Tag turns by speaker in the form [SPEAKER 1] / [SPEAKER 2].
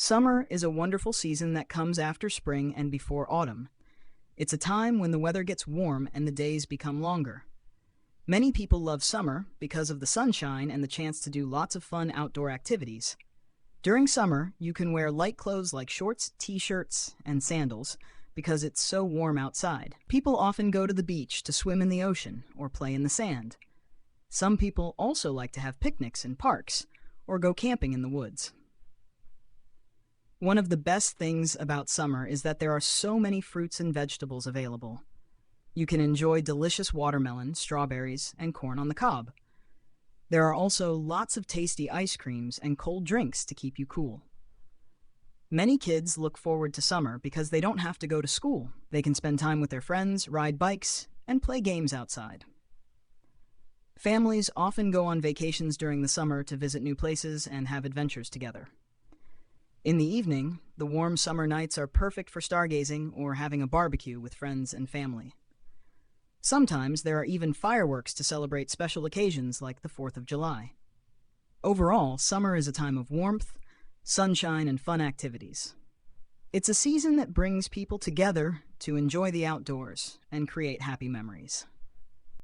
[SPEAKER 1] Summer is a wonderful season that comes after spring and before autumn. It's a time when the weather gets warm and the days become longer. Many people love summer because of the sunshine and the chance to do lots of fun outdoor activities. During summer, you can wear light clothes like shorts, t-shirts, and sandals because it's so warm outside. People often go to the beach to swim in the ocean or play in the sand. Some people also like to have picnics in parks or go camping in the woods. One of the best things about summer is that there are so many fruits and vegetables available. You can enjoy delicious watermelon, strawberries, and corn on the cob. There are also lots of tasty ice creams and cold drinks to keep you cool. Many kids look forward to summer because they don't have to go to school. They can spend time with their friends, ride bikes, and play games outside. Families often go on vacations during the summer to visit new places and have adventures together. In the evening, the warm summer nights are perfect for stargazing or having a barbecue with friends and family. Sometimes there are even fireworks to celebrate special occasions like the 4th of July. Overall, summer is a time of warmth, sunshine, and fun activities. It's a season that brings people together to enjoy the outdoors and create happy memories.